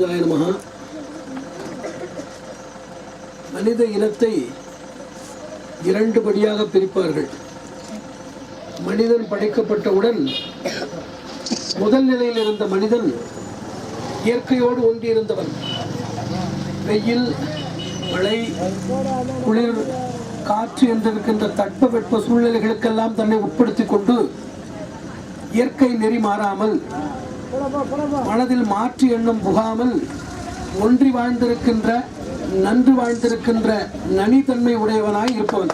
நாராயணாய நமஹ. மனித இனத்தை இரண்டு படியாக பிரிப்பார்கள். மனிதன் படைக்கப்பட்டவுடன் முதல் நிலையில் இருந்த மனிதன் இயற்கையோடு ஒன்றியிருந்தவன். வெயில், மழை, குளிர், காற்று என்றிருக்கின்ற தட்பவெட்ப சூழ்நிலைகளுக்கெல்லாம் தன்னை உட்படுத்திக் கொண்டு இயற்கை நெறி மாறாமல், மனதில் மாற்று எண்ணம் புகாமல் ஒன்றி வாழ்ந்திருக்கின்ற, நன்று வாழ்ந்திருக்கின்ற நனித்தன்மை உடையவனாய் இருப்பவன்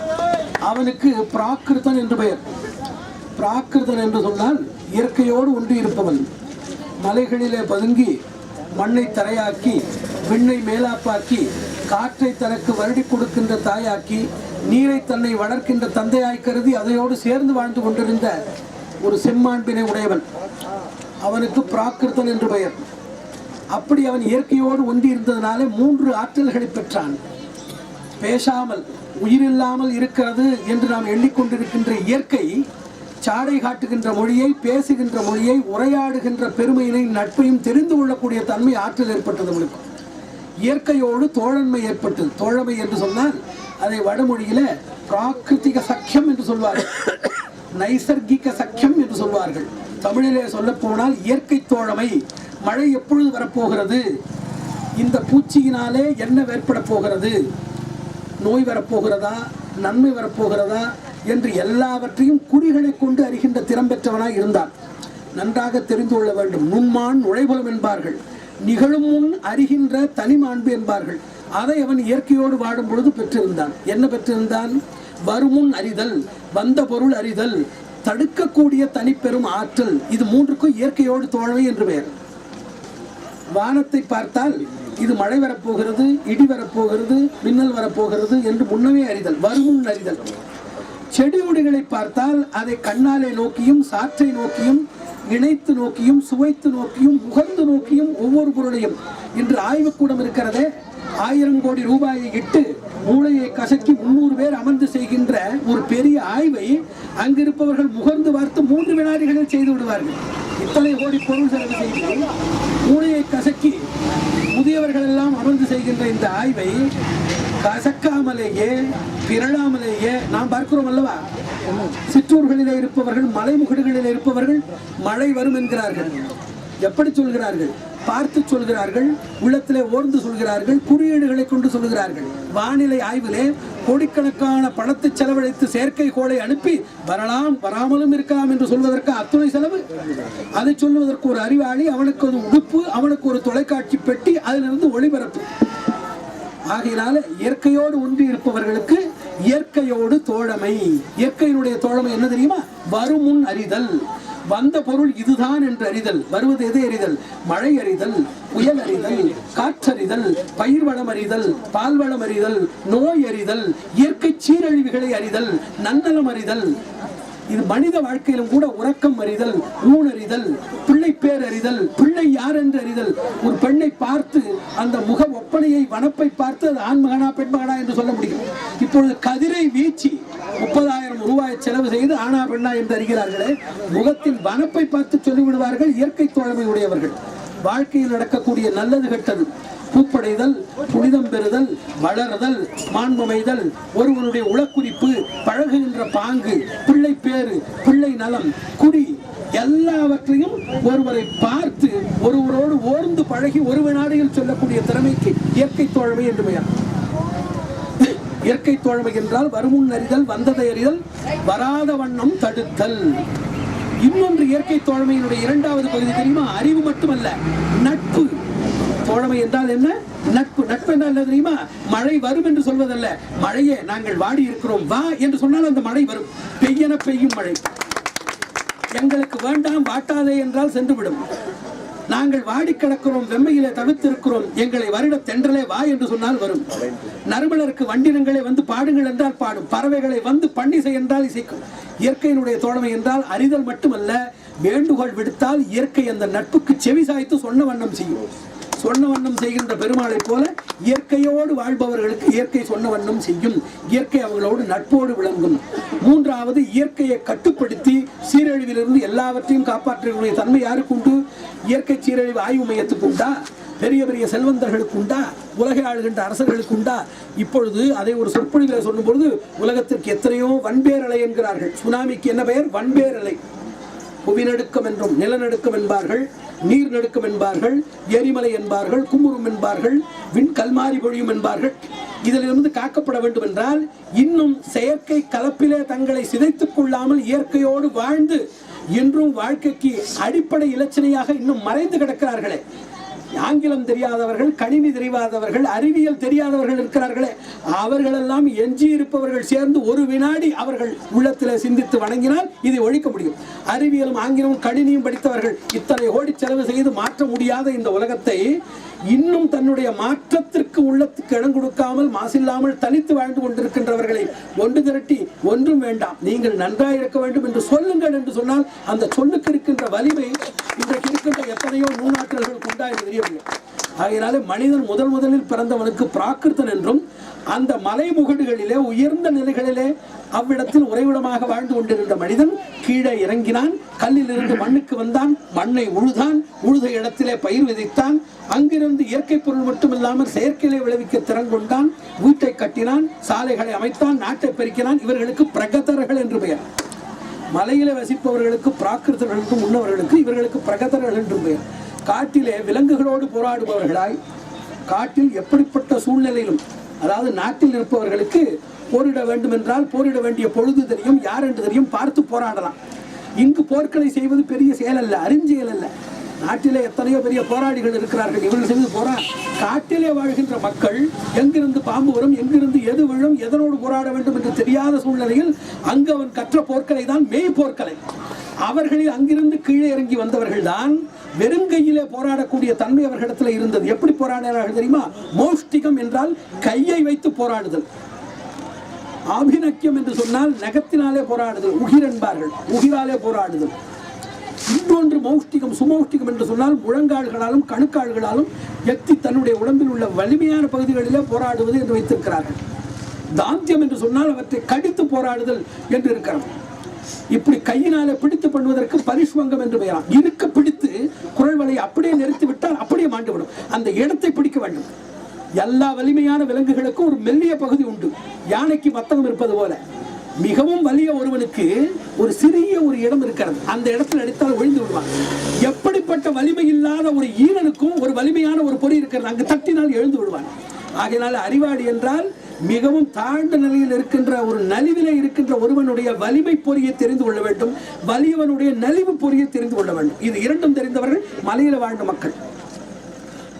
அவனுக்கு பிராகிருதன் என்று பெயர். பிராகிருதன் என்று சொன்னால் இயற்கையோடு ஒன்றி இருப்பவன். மலைகளிலே பதுங்கி மண்ணை தரையாக்கி, விண்ணை மேலாப்பாக்கி, காற்றை தனக்கு வருடி கொடுக்கின்ற தாயாக்கி, நீரை தன்னை வளர்க்கின்ற தந்தையாய் கருதி அதையோடு சேர்ந்து வாழ்ந்து கொண்டிருந்த ஒரு செம்மாண்பினை உடையவன் அவனுக்கு பிராகிருதன் என்று பெயர். அப்படி அவன் இயற்கையோடு ஒன்றி இருந்ததனாலே 3 ஆற்றல்களை பெற்றான். பேசாமல், உயிரில்லாமல் இருக்கிறது என்று நாம் எண்ணிக்கொண்டிருக்கின்ற இயற்கை சாடை காட்டுகின்ற மொழியை, பேசுகின்ற மொழியை, உரையாடுகின்ற பெருமையினை, நட்பையும் தெரிந்து கொள்ளக்கூடிய தன்மை, ஆற்றல் ஏற்பட்டது அவனுக்கு. இயற்கையோடு தோழன்மை ஏற்பட்டது. தோழமை என்று சொன்னால் அதை வடமொழியில பிராகிருத்திக சக்கியம் என்று சொல்வார்கள், நைசர்கிக சக்கியம் என்று சொல்வார்கள். தமிழிலே சொல்ல போனால் இயற்கை தோழமை. மழை எப்பொழுது வரப்போகிறது, இந்த பூச்சியினாலே என்ன ஏற்பட போகிறது, நோய் வரப்போகிறதா, நன்மை வரப்போகிறதா என்று எல்லாவற்றையும் குறிகளை கொண்டு அறிகின்ற திறம் பெற்றவனாய் இருந்தான். நன்றாக தெரிந்து கொள்ள வேண்டும். நுண்மான் நுழைபுலம் என்பார்கள், நிகழும் முன் அறிகின்ற தனிமாண்பு என்பார்கள். அதை அவன் இயற்கையோடு வாடும் பொழுது பெற்றிருந்தான். என்ன பெற்றிருந்தான்? வருமுன் அறிதல், வந்த பொருள் அறிதல், தடுக்கக்கூடிய தனிப்பெரும் ஆற்றல். இது 3க்கும் இயற்கையோடு தோழமை என்று பெயர். வானத்தை பார்த்தால் இது மழை வரப்போகிறது, இடி வரப்போகிறது, மின்னல் வரப்போகிறது என்று முன்னமே அறிதல், வருமுன் அறிதல். செடி கொடிகளை பார்த்தால் அதை கண்ணாலே நோக்கியும், சாற்றை நோக்கியும், இணைத்து நோக்கியும், சுவைத்து நோக்கியும், முகர்ந்து நோக்கியும், ஒவ்வொரு பொருளையும். இன்று ஆய்வுக்கூடம் இருக்கிறதே, 1000 கோடி ரூபாயை இட்டு மூளையை கசக்கி 300 பேர் அமர்ந்து செய்கின்ற ஒரு பெரிய ஆய்வை அங்கிருப்பவர்கள் முகர்ந்து பார்த்து 3 வினாடிகளில் செய்து விடுவார்கள். இத்தனை கோடி பொருள் செலவு செய்து மூளையை கசக்கி முதியவர்கள் எல்லாம் அமர்ந்து செய்கின்ற இந்த ஆய்வை கசக்காமலேயே, பிறழாமலேயே நாம் பார்க்கிறோம் அல்லவா? சிற்றூர்களிலே இருப்பவர்கள், மலைமுகடுகளிலே இருப்பவர்கள் மழை வரும் என்கிறார்கள். எப்படி சொல்கிறார்கள்? பார்த்து சொல்கிறார்கள், உள்ளத்திலே ஓர்ந்து சொல்கிறார்கள், குறியீடுகளை கொண்டு சொல்கிறார்கள். வானிலை ஆய்விலே கோடிக்கணக்கான பணத்தை செலவழித்து செயற்கைக்கோளை அனுப்பி வரலாம், வராமலும் இருக்கலாம் என்று சொல்வதற்கு அத்துணை செலவு. அதை சொல்வதற்கு ஒரு அறிவாளி, அவனுக்கு ஒரு உடுப்பு, அவனுக்கு ஒரு தொலைக்காட்சி பெட்டி, அதிலிருந்து ஒளிபரப்பு. ஆகையினால இயற்கையோடு ஒன்றி இருப்பவர்களுக்கு இயற்கையோடு தோழமை. இயற்கையினுடைய தோழமை என்ன தெரியுமா? வருமுன் அறிதல், வந்த பொருள் இதுதான் என்று அறிதல். வருவது எதை அறிதல்? மழை அறிதல், புயல் அறிதல், காற்றறிதல், பயிர் வளம் அறிதல், பால் வளம் அறிதல், நோய் அறிதல், இயற்கை சீரழிவுகளை அறிதல், நன்னலம் அறிதல். இது மனித வாழ்க்கையிலும் கூட உறக்கம் அறிதல், ஊனறிதல், பிள்ளை பேர் அறிதல், பிள்ளை யார் என்று அறிதல். ஒரு பெண்ணை பார்த்து அந்த முக ஒப்பனையை, வனப்பை பார்த்து அது ஆண்மகனா பெண்மகனா என்று சொல்ல முடியும். இப்பொழுது கதிரை வீச்சு 30,000 ரூபாய் செலவு செய்து ஆனா பெண்ணா என்று அறிகிறார்களே, முகத்தின் வனப்பை பார்த்து சொல்லிவிடுவார்கள் இயற்கை தோழமை உடையவர்கள். வாழ்க்கையில் நடக்கக்கூடிய நல்லது கெட்டது, பூப்படைதல், புனிதம் பெறுதல், வளர்தல், மாண்பமைதல், ஒருவனுடைய உளக்குறிப்பு, பழகுகின்ற பாங்கு, பிள்ளை பேரு, பிள்ளை நலம், குடி, எல்லாவற்றையும் ஒருவரை பார்த்து ஒருவரோடு ஓர்ந்து பழகி ஒரு வினாடியில் சொல்லக்கூடிய திறமைக்கு இயற்கை தோழமை என்று பெயர். இயற்கை தோழமை என்றால் வருமுன் அறிதல், வந்ததை அறிதல், வராத வண்ணம் தடுத்தல். இன்னொன்று இயற்கை தோழமையினுடைய 2வது பகுதி தெரியுமா? அறிவு மட்டுமல்ல, நட்பு. தோழமை என்றால் என்ன? நட்பு. நட்பு என்றால் என்ன தெரியுமா? மழை வரும் என்று சொல்வதல்ல, மழையே நாங்கள் வாடி இருக்கிறோம் வா என்று சொன்னால் அந்த மழை வரும். பெய்யன பெய்யும் மழை. எங்களுக்கு வேண்டாம், வாட்டாதே என்றால் சென்றுவிடும். நாங்கள் வாடி கிடக்கிறோம், வெம்மையிலே தவித்திருக்கிறோம், எங்களை வருட தென்றலே வா என்று சொன்னால் வரும். நறுமலருக்கு வண்டினங்களை வந்து பாடுங்கள் என்றால் பாடும். பறவைகளை வந்து பன்னிசை என்றால் இசைக்கும். இயற்கையினுடைய தோழமை என்றால் அறிதல் மட்டுமல்ல, வேண்டுகோள் விடுத்தால் இயற்கை அந்த நட்புக்கு செவி சாய்த்து சொன்ன வண்ணம் செய்யும். சொன்ன வண்ணம் செய்கின்ற பெருமாளை போல இயற்கையோடு வாழ்பவர்களுக்கு இயற்கை சொன்ன வண்ணம் செய்யும். இயற்கை அவங்களோடு நட்போடு விளங்கும். 3வது, இயற்கையை கட்டுப்படுத்தி சீரழிவிலிருந்து எல்லாவற்றையும் காப்பாற்றக்கூடிய தன்மை யாருக்கு உண்டு? இயற்கை சீரழிவு ஆய்வு மையத்துக்கு உண்டா? பெரிய பெரிய செல்வந்தர்களுக்கு உண்டா? உலகை ஆளுகின்ற அரசர்களுக்கு உண்டா? இப்பொழுது அதை ஒரு சொற்பொழிவில் சொல்லும் பொழுது உலகத்திற்கு எத்தனையோ வன்பேரலை என்கிறார்கள். சுனாமிக்கு என்ன பெயர்? வன்பேரலை. புவிநடுக்கம் என்றும் நிலநடுக்கம் என்பார்கள், நீர் நடுக்கம் என்பார்கள், எரிமலை என்பார்கள், குமுறும் என்பார்கள், விண்கல்மாரி பொழியும் என்பார்கள். இதிலிருந்து காக்கப்பட வேண்டும் என்றால் இன்னும் செயற்கை கலப்பிலே தங்களை சிதைத்துக் கொள்ளாமல் இயற்கையோடு வாழ்ந்து இன்றும் வாழ்க்கைக்கு அடிப்படை இலச்சினையாக இன்னும் மறைந்து கிடக்கிறார்களே. ஆங்கிலம் தெரியாதவர்கள், கணினி தெரியாதவர்கள், அறிவியல் தெரியாதவர்கள் இருக்கிறார்களே, அவர்களெல்லாம் எஞ்சி இருப்பவர்கள் சேர்ந்து ஒரு வினாடி அவர்கள் உள்ளத்தில் சிந்தித்து வணங்கினால் இதை ஒழிக்க முடியும். அறிவியலும் ஆங்கிலமும் கணினியும் படித்தவர்கள் இத்தனை கோடி செலவு செய்து மாற்ற முடியாத இந்த உலகத்தை இன்னும் தன்னுடைய மாற்றத்திற்கு உள்ளத்துக்கு இடம் கொடுக்காமல் மாசில்லாமல் தனித்து வாழ்ந்து கொண்டிருக்கின்றவர்களை ஒன்று திரட்டி ஒன்றும் வேண்டாம், நீங்கள் நன்றாக இருக்க வேண்டும் என்று சொல்லுங்கள் என்று சொன்னால் அந்த சொல்லுக்கு இருக்கின்ற வலிமை இன்றைக்கு இருக்கின்ற எத்தனையோ நூலாற்றல்களுக்கு உண்டா என்று தெரியவில்லை. ஆகையினாலே மனிதன் முதலில் பிறந்தவனுக்கு பிராகிருத்தன் என்றும் அந்த மலைமுகடுகளிலே உயர்ந்த நிலைகளிலே அவ்விடத்தில் உறைவிடமாக வாழ்ந்து கொண்டிருந்த மனிதன் கீழே இறங்கினான், கல்லில் இருந்து மண்ணுக்கு வந்தான், மண்ணை உழுதான், உழுத இடத்திலே பயிர் விதைத்தான், அங்கிருந்து இயற்கை பொருள் மட்டுமில்லாமல் செயற்கையிலே விளைவிக்க திறன் கொண்டான், வீட்டை கட்டினான், சாலைகளை அமைத்தான், நாட்டை பெருக்கினான். இவர்களுக்கு பிரகதர்கள் என்று பெயர். மலையிலே வசிப்பவர்களுக்கு பிராகிருத்தர்களுக்கு முன்னவர்களுக்கு இவர்களுக்கு பிரகதர்கள் என்று பெயர். காட்டிலே விலங்குகளோடு போராடுபவர்களாய் காட்டில் எப்படிப்பட்ட சூழ்நிலையிலும், அதாவது நாட்டில் இருப்பவர்களுக்கு போரிட வேண்டும் என்றால் போரிட வேண்டிய பொழுது தெரியும், யார் என்று தெரியும், பார்த்து போராடலாம். இங்கு போர்க்களை செய்வது பெரிய செயல் அல்ல, அருஞ்செயல் அல்ல. நாட்டிலே எத்தனையோ பெரிய போராடிகள் இருக்கிறார்கள். இவர்கள் செய்து காட்டிலே வாழ்கின்ற மக்கள் எங்கிருந்து பாம்பு வரும், எங்கிருந்து எது விழும், எதனோடு போராட வேண்டும் என்று தெரியாத சூழ்நிலையில் அங்கு அவன் கற்ற போர்க்களை தான் மெய் போர்க்களை. அவர்களில் அங்கிருந்து கீழே இறங்கி வந்தவர்கள் தான் வெறுங்கையிலே போராடக்கூடிய தன்மை அவர்களிடத்தில் இருந்தது. எப்படி போராடினார்கள் தெரியுமா? மௌஷ்டிகம் என்றால் கையை வைத்து போராடுதல். ஆபிநக்கியம் என்று சொன்னால் நகத்தினாலே போராடுதல், உகிர் என்பார்கள், உகிராலே போராடுதல். இன்னொன்று மௌஷ்டிகம், சுமௌஷ்டிகம் என்று சொன்னால் முழங்கால்களாலும் கணுக்கால்களாலும் எத்தி தன்னுடைய உடம்பில் உள்ள வலிமையான பகுதிகளிலே போராடுவது என்று வைத்திருக்கிறார்கள். தாந்தியம் என்று சொன்னால் அவற்றை கடித்து போராடுதல் என்று இருக்கிறது. இப்படி கையினாலே பிடித்து பண்ணுவதற்கு பரிஷ்வங்கம் என்று பெயராம். இருக்க பிடித்து குரல் வலையை அப்படியே நிறுத்தி விட்டால் அப்படியே மாண்டுவிடும். அந்த இடத்தை பிடிக்க வேண்டும். எல்லா வலிமையான விலங்குகளுக்கும் ஒரு மெல்லிய பகுதி உண்டு. யானைக்கு மத்தகம் இருப்பது போல மிகவும் வலிய ஒருவனுக்கு ஒரு சிறிய ஒரு இடம் இருக்கிறது, அந்த இடத்தில் அடித்தால் ஒழிந்து விடுவான். எப்படிப்பட்ட வலிமை இல்லாத ஒரு ஈரனுக்கும் ஒரு வலிமையான ஒரு பொறி இருக்கிறது, அங்கு தட்டினால் எழுந்து விடுவான். ஆகையினால அறிவாளி என்றால் மிகவும் தாழ்ந்த நிலையில் இருக்கின்ற ஒரு நலிவிலே இருக்கின்ற ஒருவனுடைய வலிமை பொறியை தெரிந்து கொள்ள வேண்டும், வலியவனுடைய நலிவு பொறியை தெரிந்து கொள்ள வேண்டும். இது இரண்டும் தெரிந்தவர்கள் மலையில வாழ்ந்த மக்கள்.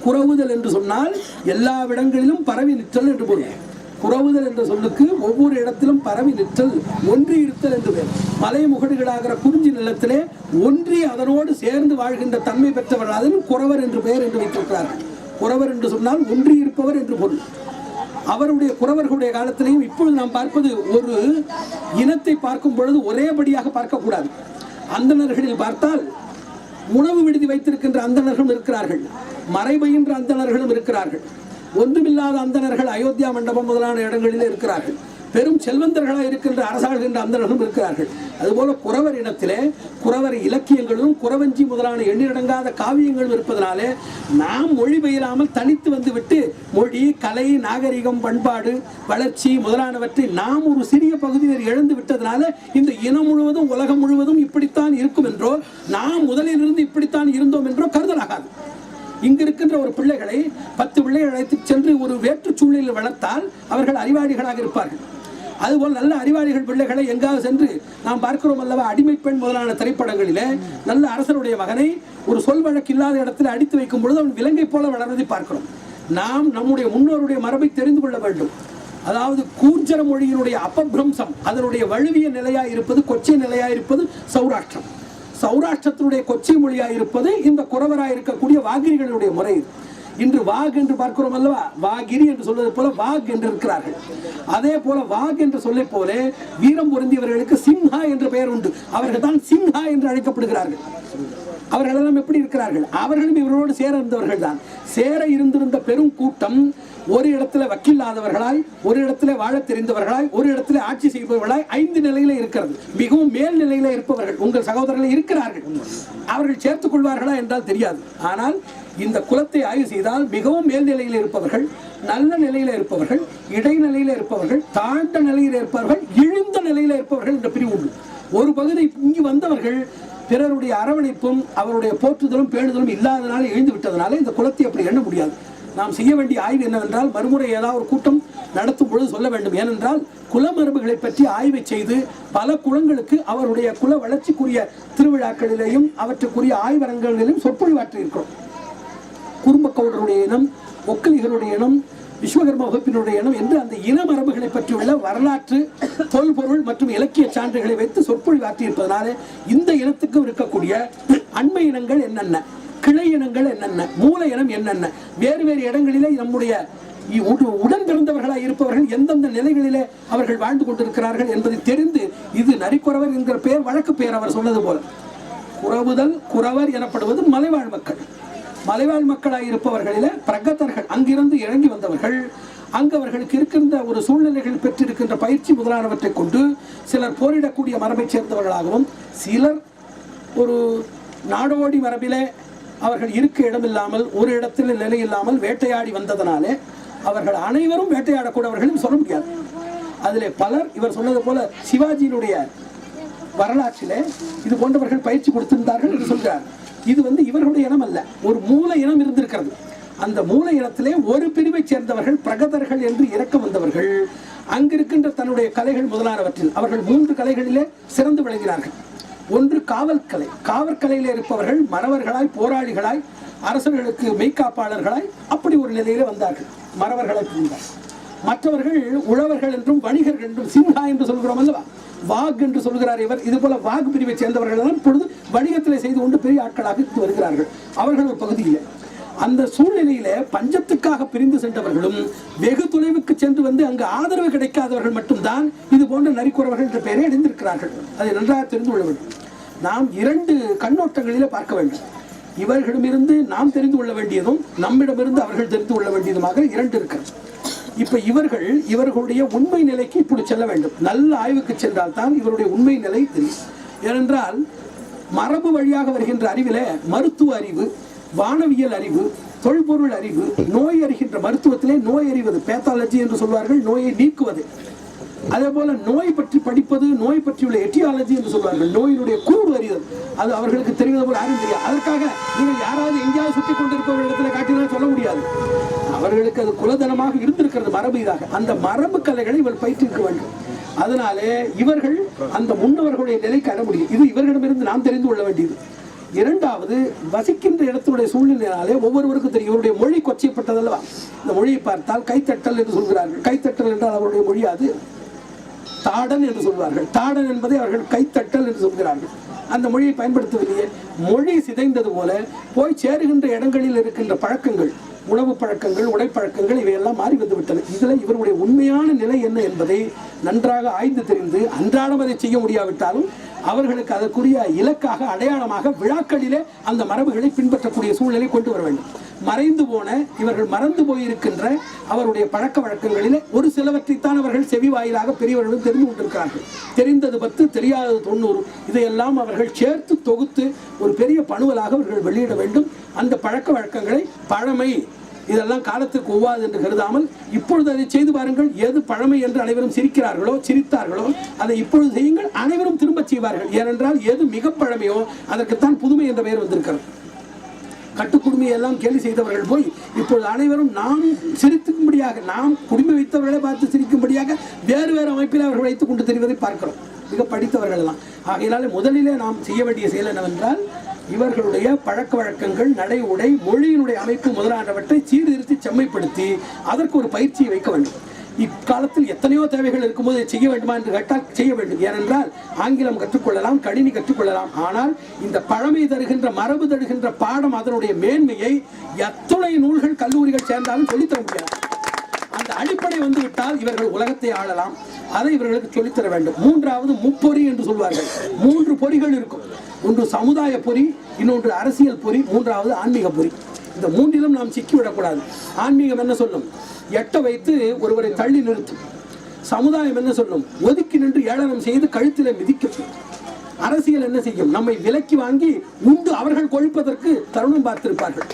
குறவுதல் என்று சொன்னால் எல்லா இடங்களிலும் பரவி நிற்றல் என்று பொருள். குறவுதல் என்ற சொல்லுக்கு ஒவ்வொரு இடத்திலும் பரவி நிற்றல், ஒன்றி இருத்தல் என்று பெயர். மலை முகடுகளாகிற குறிஞ்சி நிலத்திலே ஒன்றி அதனோடு சேர்ந்து வாழ்கின்ற தன்மை பெற்றவர்கள், அதில் குறவர் என்று பெயர் என்று வைத்திருக்கிறார்கள். குறவர் என்று சொன்னால் ஒன்றி இருப்பவர் என்று பொருள். அவருடைய குறவர்களுடைய காலத்திலையும் இப்பொழுது நாம் பார்ப்பது, ஒரு இனத்தை பார்க்கும் பொழுது ஒரேபடியாக பார்க்கக்கூடாது. அந்தணர்களில் பார்த்தால் உணவு விடுதி வைத்திருக்கின்ற அந்தணர்களும் இருக்கிறார்கள், மறைபயின்ற அந்தணர்களும் இருக்கிறார்கள், ஒன்றுமில்லாத அந்தணர்கள் அயோத்தியா மண்டபம் முதலான இடங்களிலே இருக்கிறார்கள், பெரும் செல்வந்தர்களாக இருக்கின்ற அரசாளுகின்ற அந்தணர்களும் இருக்கிறார்கள். அதுபோல குறவர் இனத்திலே குறவர் இலக்கியங்களும் குறவஞ்சி முதலான எண்ணிடங்காத காவியங்களும் இருப்பதனாலே நாம் மொழி பெயராமல் தனித்து வந்துவிட்டு மொழி, கலை, நாகரிகம், பண்பாடு, வளர்ச்சி முதலானவற்றை நாம் ஒரு சிறிய பகுதியில் இழந்து விட்டதனால இந்த இனம் முழுவதும் உலகம் முழுவதும் இப்படித்தான் இருக்கும் என்றோ, நாம் முதலிலிருந்து இப்படித்தான் இருந்தோம் என்றோ கருதலாகாது. இங்கு இருக்கின்ற ஒரு பிள்ளைகளை 10 பிள்ளைகள் அழைத்து சென்று ஒரு வேற்று சூழலில் வளர்த்தால் அவர்கள் அறிவாளிகளாக இருப்பார்கள். அதுபோல் நல்ல அறிவாளிகள் பிள்ளைகளை எங்காவது சென்று நாம் பார்க்கிறோம் அல்லவா, அடிமை பெண் முதலான திரைப்படங்களிலே நல்ல அரசருடைய மகனை ஒரு சொல் வழக்கு இல்லாத இடத்தில் அடித்து வைக்கும் பொழுது அவன் விலங்கை போல வளர்வதை பார்க்கிறோம். நாம் நம்முடைய முன்னோருடைய மரபை தெரிந்து கொள்ள வேண்டும். அதாவது கூர்ஜர மொழியினுடைய அபபிரம்சம், அதனுடைய வழுவிய நிலையாய் இருப்பது, கொச்சை நிலையாய் இருப்பது சௌராஷ்டிரம். சௌராஷ்டிரத்தினுடைய கொச்சை மொழியாய் இருப்பது இந்த குறவராய் இருக்கக்கூடிய வாகிரிகளுடைய முறை. இன்று வாக் என்று பார்க்கிறோம் அல்லவா, வாகிரி என்று சொல்வது போல வாக் என்று இருக்கிறார்கள். அதே போல வாக் என்று சொல்லை போல வீரம் பொருந்தியவர்களுக்கு சிம்ஹா என்ற பெயர் உண்டு. அவர்கள் தான் சிம்ஹா என்று அழைக்கப்படுகிறார்கள். அவர்களெல்லாம் எப்படி இருக்கிறார்கள்? அவர்களும் இவரோடு சேர இருந்தவர்கள் தான். சேர இருந்திருந்த பெரும் கூட்டம் ஒரு இடத்துல வக்கில்லாதவர்களாய், ஒரு இடத்துல வாழ தெரிந்தவர்களாய், ஒரு இடத்துல ஆட்சி செய்பவர்களாய் 5 நிலையில இருக்கிறது. மிகவும் மேல் நிலையில இருப்பவர்கள் உங்கள் சகோதரர்கள் இருக்கிறார்கள். அவர்கள் சேர்த்துக் கொள்வார்களா என்றால் தெரியாது. ஆனால் இந்த குலத்தை ஆய்வு செய்தால் மிகவும் மேல் நிலையில் இருப்பவர்கள், நல்ல நிலையில இருப்பவர்கள், இடைநிலையில இருப்பவர்கள், தாழ்ந்த நிலையில இருப்பவர்கள், இழிந்த நிலையில இருப்பவர்கள் என்ற பிரிவு உண்டு. ஒரு பகுதி இங்கு வந்தவர்கள் பிறருடைய அரவணைப்பும் அவருடைய போற்றுதலும் பேணுதலும் இல்லாதனால எழுந்து விட்டதனால இந்த குலத்தை அப்படி எண்ண முடியாது. நாம் செய்ய வேண்டிய ஆய்வு என்னவென்றால், மறுமுறை ஏதாவது ஒரு கூட்டம் நடத்தும் பொழுது சொல்ல வேண்டும். ஏனென்றால் குலமரபுகளை பற்றி ஆய்வை செய்து பல குலங்களுக்கு அவருடைய குல வளர்ச்சிக்குரிய திருவிழாக்களிலேயும் அவற்றுக்குரிய ஆய்வரங்களிலும் சொற்பொழிவாற்றி இருக்கிறோம். குறும்பக்கவுடருடைய இனம், ஒக்கலிகளுடைய இனம், விஸ்வகர்ம வகுப்பினுடைய இனம் என்று அந்த இன மரபுகளை பற்றியுள்ள வரலாற்று, தொல்பொருள் மற்றும் இலக்கிய சான்றுகளை வைத்து சொற்பொழிவாற்றி இருப்பதனால இந்த இனத்துக்கும் இருக்கக்கூடிய அண்மை இனங்கள் என்னென்ன, கிளை இனங்கள் என்னென்ன, மூல இனம் என்னென்ன, வேறு வேறு இடங்களிலே நம்முடைய உடன் பிறந்தவர்களாக இருப்பவர்கள் எந்தெந்த நிலைகளிலே அவர்கள் வாழ்ந்து கொண்டிருக்கிறார்கள் என்பதை தெரிந்து, இது நரிக்குறவர் என்கிற பெயர் வழக்கு பெயர் அவர் சொன்னது போல. குறவுதல், குறவர் எனப்படுவது மலைவாழ் மக்கள். மலைவாழ் மக்களாக இருப்பவர்களிலே பிரகதர்கள், அங்கிருந்து இறங்கி வந்தவர்கள், அங்கு அவர்களுக்கு இருக்கின்ற ஒரு சூழ்நிலைகள் பெற்றிருக்கின்ற பயிற்சி முதலானவற்றை கொண்டு சிலர் போரிடக்கூடிய மரபை சேர்ந்தவர்களாகவும், சிலர் ஒரு நாடோடி மரபிலே அவர்கள் இருக்க இடமில்லாமல், ஒரு இடத்தில் நிலை இல்லாமல் வேட்டையாடி வந்ததனாலே அவர்கள் அனைவரும் வேட்டையாடக்கூடியவர்கள் சொல்ல முடியாது. அதிலே பலர் இவர் சொன்னது போல சிவாஜியினுடைய வரலாற்றிலே இது போன்றவர்கள் பயிற்சி கொடுத்திருந்தார்கள் என்று சொல்கிறார். இது இவர்களுடைய இனம் அல்ல, ஒரு மூல இனம் இருந்திருக்கிறது. அந்த மூல இனத்திலே ஒரு பிரிவை சேர்ந்தவர்கள் பிரகதர்கள் என்று இறக்க வந்தவர்கள் அங்கிருக்கின்ற தன்னுடைய கலைகள் முதலானவற்றில் அவர்கள் 3 கலைகளிலே சிறந்து விளங்கினார்கள். ஒன்று காவல் கலை. காவற்கலையிலே இருப்பவர்கள் மறவர்களாய், போராளிகளாய், அரசர்களுக்கு மெய்காப்பாளர்களாய் அப்படி ஒரு நிலையிலே வந்தார்கள், மறவர்களை புரிந்தார். மற்றவர்கள் உழவர்கள் என்றும் வணிகர்கள் என்றும், சின்ஹா என்று சொல்கிறோம் அல்லவா, வாக் என்று சொல்கிறார் இவர். இது போல வாக் பிரிவை சேர்ந்தவர்கள் தான் இப்பொழுது வணிகத்திலே செய்து கொண்டு பெரிய ஆட்களாக வருகிறார்கள். அவர்கள் ஒரு பகுதியில் அந்த சூழ்நிலையில பஞ்சத்துக்காக பிரிந்து சென்றவர்களும் வெகு தொலைவுக்கு சென்று அங்கு ஆதரவு கிடைக்காதவர்கள் மட்டும்தான் இது போன்ற நரிக்குறவர்கள் என்ற பெயரை அடைந்திருக்கிறார்கள். அதை நன்றாக தெரிந்து கொள்ள வேண்டும். நாம் 2 கண்ணோட்டங்களிலே பார்க்க வேண்டும். இவர்களிடமிருந்து நாம் தெரிந்து கொள்ள வேண்டியதும் நம்மிடமிருந்து அவர்கள் தெரிந்து கொள்ள வேண்டியதுமாக 2 இருக்கிறது. இப்ப இவர்களுடைய உண்மை நிலைக்கு இப்படி செல்ல வேண்டும். நல்ல ஆய்வுக்கு சென்றால் தான் இவருடைய உண்மை நிலை தெரியும். ஏனென்றால் மரபு வழியாக வருகின்ற அறிவில மருத்துவ அறிவு, வானவியல் அறிவு, தொல்பொருள் அறிவு, நோய் அறிகின்ற மருத்துவத்திலே நோய் அறிவது பேத்தாலஜி என்று சொல்வார்கள், நோயை நீக்குவது. அதே போல நோய் பற்றி படிப்பது, நோய் பற்றியுள்ள எட்டியாலஜி என்று சொல்வார்கள், நோயினுடைய கூறு அறிதல். அது அவர்களுக்கு தெரிவது போல யாரும் தெரியாது. அதற்காக நீங்கள் யாராவது எங்கேயாவது சுற்றி கொண்டிருப்பவர்கள் இடத்துல காட்டினால் சொல்ல முடியாது. அவர்களுக்கு அது குலதனமாக இருந்திருக்கிறது, மரபு. இதாக அந்த மரபு கலைகளை இவர் பயிற்றிருக்க வேண்டும். அதனாலே இவர்கள் அந்த முன்னவர்களுடைய நிலைக்கு அட முடியும். இது இவர்களிடமிருந்து நாம் தெரிந்து கொள்ள வேண்டியது. 2வது, வசிக்கின்ற இடத்துடைய சூழ்நிலையாலே ஒவ்வொருவருக்கும் தெரியும். இவருடைய மொழி கொச்சைப்பட்டதல்லவா. இந்த மொழியை பார்த்தால் கைத்தட்டல் என்று சொல்கிறார்கள். கைத்தட்டல் என்றால் அவருடைய மொழி அது தாடன் என்று சொல்வார்கள். தாடன் என்பதை அவர்கள் கைத்தட்டல் என்று சொல்கிறார்கள். அந்த மொழியை பயன்படுத்தவில்லையே. மொழி சிதைந்தது போல போய் சேருகின்ற இடங்களில் இருக்கின்ற பழக்கங்கள், உணவு பழக்கங்கள், உடைப்பழக்கங்கள் இவையெல்லாம் மாறி வந்து விட்டன. இதில் இவருடைய உண்மையான நிலை என்ன என்பதை நன்றாக ஆய்ந்து தெரிந்து அன்றாடம் அதை செய்ய முடியாவிட்டாலும் அவர்களுக்கு அதற்குரிய இலக்காக, அடையாளமாக விழாக்களிலே அந்த மரபுகளை பின்பற்றக்கூடிய சூழ்நிலை கொண்டு வர வேண்டும். மறைந்து போன, இவர்கள் மறந்து போயிருக்கின்ற அவருடைய பழக்க வழக்கங்களிலே ஒரு சிலவற்றைத்தான் அவர்கள் செவி வாயிலாக பெரியவர்களும் தெரிந்து கொண்டிருக்கிறார்கள். தெரிந்தது 10, தெரியாதது 90. இதையெல்லாம் அவர்கள் சேர்த்து தொகுத்து ஒரு பெரிய பணுவலாக அவர்கள் வெளியிட வேண்டும். அந்த பழக்க வழக்கங்களை பழமை, இதெல்லாம் காலத்துக்கு ஒவ்வாது என்று கருதாமல் இப்பொழுது அதை செய்து பாருங்கள். எது பழமை என்று அனைவரும் சிரிக்கிறார்களோ, சிரித்தார்களோ, அதை இப்பொழுது செய்யுங்கள், அனைவரும் திரும்ப செய்வார்கள். ஏனென்றால் எது மிக பழமையோ அதற்குத்தான் புதுமை என்ற பெயர் வந்திருக்கிறது. கட்டுக்குடுமையை எல்லாம் கேலி செய்தவர்கள் போய் இப்பொழுது அனைவரும் நாம் சிரிக்கும்படியாக, நாம் குடும்பி வைத்தவர்களை பார்த்து சிரிக்கும்படியாக வேறு வேறு அமைப்பில் அவர்கள் வைத்துக் கொண்டு தெரிவதை பார்க்கிறோம். மிக படித்தவர்கள் தான். ஆகையினாலே முதலிலே நாம் செய்ய வேண்டிய செயல் என்னவென்றால், இவர்களுடைய பழக்க வழக்கங்கள், நடை, உடை, மொழியினுடைய அமைப்பு முதலானவற்றை சீர்திருத்தி செம்மைப்படுத்தி அதற்கு ஒரு பயிற்சியை வைக்க வேண்டும். இக்காலத்தில் எத்தனையோ தேவைகள் இருக்கும்போது செய்ய வேண்டுமா என்று கேட்டால் செய்ய வேண்டும். ஏனென்றால் ஆங்கிலம் கற்றுக்கொள்ளலாம், கணினி கற்றுக்கொள்ளலாம். ஆனால் இந்த பழமை தருகின்ற, மரபு தருகின்ற பாடம், அதனுடைய மேன்மையை எத்தனை நூல்கள், கல்லூரிகள் சேர்ந்தாலும் சொல்லித்தர முடியாது. அந்த அடிப்படை வந்துவிட்டால் இவர்கள் உலகத்தை ஆளலாம். அதை இவர்களுக்கு சொல்லித்தர வேண்டும். 3வது முப்பொறி என்று சொல்வார்கள். 3 பொறிகள் இருக்கும். ஒன்று சமுதாய பொறி, இன்னொன்று அரசியல் பொறி, மூன்றாவது ஆன்மீக பொறி. இந்த மூன்றிலும் நாம் சிக்கிவிடக்கூடாது. ஆன்மீகம் என்ன சொல்லும்? எட்ட வைத்து ஒருவரை தள்ளி நிறுத்தும். சமுதாயம் என்ன சொல்லும்? ஒதுக்கி நின்று ஏளனம் செய்து கழுத்திலே மிதிக்கும். அரசியல் என்ன செய்யும்? நம்மை விலக்கி வாங்கி உண்டு அவர்கள் கொழுப்பதற்கு தருணம் பார்த்திருப்பார்கள்.